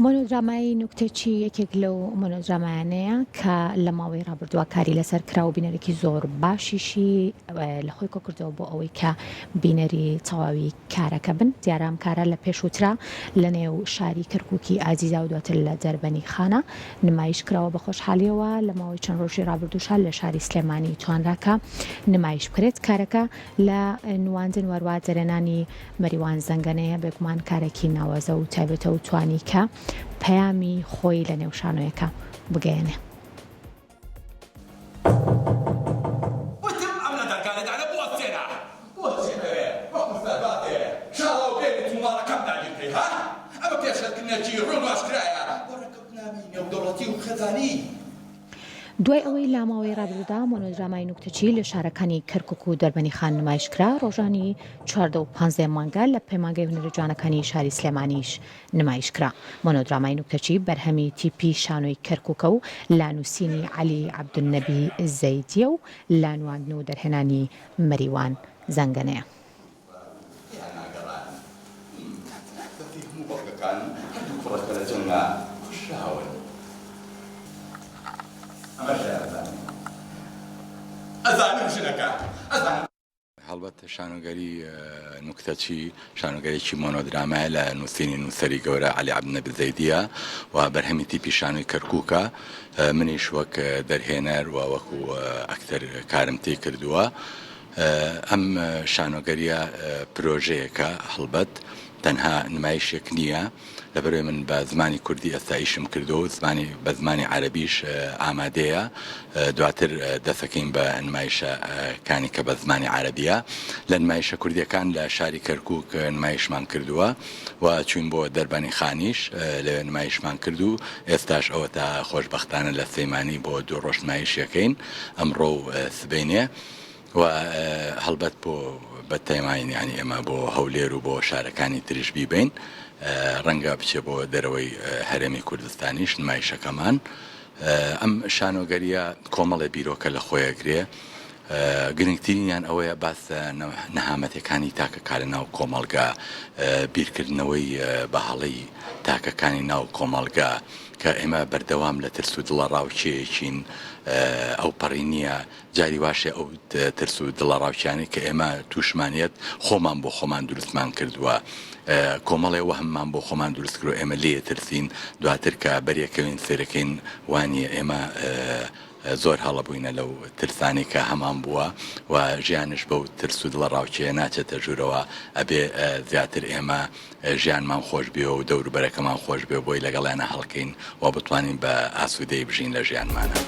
مۆنۆدرامای نوکتەچی یەکێک لەو مۆنۆدرامایانەیە کە لە ماوەی ڕابردووە کاری لەسەر کرا و بینەرێکی زۆر باشیشی لە خۆی کۆکردەوە بۆ ئەوەی کە بینەری تەواوی کارەکە بن. دیارە ئەم کارە لە پێشووترا لە نێو شاری کەرکووکی ئازیزا و دواتر لە دەربەنی خانە نمایش کراوە بە خۆشحالیەوە لە ماوەی چەند ڕۆژی ڕابردووشە لە شاری سلێمانی توانراکە نمایش بکرێت. کارەکە لە نواندن وەروە جەرێنانی مەریوان زەنگەنەیە بێگومان کارێکی ناوازە و تایبەتە و توانی کە پەیامی خۆی لە نێو شانۆیەکە بگەێنێ. دوای ئەوەی لە ماوەی ڕابردوودا مۆنۆدرامای نوکتەچی لە شارەکانی کەرکووک و دەربەنی خان نمایش کرا، ڕۆژانی 14 و 15 مانگە لە پەیمانگەی هونەرە جوانەکانی شاری سلێمانیش نمایش کرا. مۆنۆدرامای نوکتەچی بەرهەمی تیپی شانۆی کەرکووکە و لانووسینی عەلی عەبدولنەبی زەیدیە و لانواندن و دەرهێنانی مەریوان زەنگەنەیە. هەڵبەت شانۆگەری نوکتەچی شانۆگەرێکی مۆنۆدرامایە لە نووسینی نووسەری گەورە عەلی عەبدولنەبی زەیدیە و بەرهەمی تیپی شانۆی کەرکووکە. منیش وەک دەرهێنەر و وەکو ئەکتەر کارم تێ کردووە. ئەم شانۆگەریە پرۆژەیەکە هەڵبەت تەنها نمایشێک نییە، لەبەرەوەی من بە زمانی کوردی ئەستایشم کردو بە زمانی عەرەبیش ئامادەیە. دواتر دەسەکەین بە نمایشەکانی کە بە زمانی عەرەبیە. لە نمایشە کوردیەکان لە شاری کەرکووک نمایشمان کردووە و چوین بۆ دەربەنی خانیش لە نمایشمان کردو. ئێستاش ئەوە تا خۆشبەختانە لە سلێمانی بۆ 2 ڕۆژ نمایشەکەین ئەمڕۆ و سبەینێ و هەڵبەت بۆ بە تەماین ینی ئێمە بۆ هەولێر و بۆ شارەکانی تریش بیبین، ڕەنگە بچێ بۆ دەرەوەی هەرێمی کوردستانیش نمایشەکەمان. ئەم شانۆگەریە کۆمەڵی بیرۆکە لە خۆیەگرێ. گرنگترینیان ئەوەیە باس نەهامەتەکانی تاکەکە لە ناو کۆمەڵگا، بیرکردنەوەی بەهەڵەی تاکەکانی ناو کۆمەڵگا کە ئێمە بەردەوام لە ترس و دڵە ڕاوچەیەکین. ئەو پەڕی نییە جاری واشێ ئەو ترس و دڵە ڕاوچیانی کە ئێمە تووشمانیت خۆمان بۆ خۆمان دروستمان کردووە. کۆمەڵێ وەهممان بۆ خۆمان دروست کرد و ئێمە لێ ترسین. دواتر کە بەریەکەوین سێرەکەین وانیە ئێمە زۆر هەڵە بووینە لەو ترسانی کە هەمان بووە و ژیانش بەو ترس و دڵە ڕاوچەیە ناچێتە ژوورەوە. ئەبێ زیاتر ئێمە ژیانمان خۆش بێ و دەوروبەرەکەمان خۆش بێ بۆی لەگەڵیانە هەڵکەین و بتوانین بە ئاسوودەی بژین لە ژیانمانە.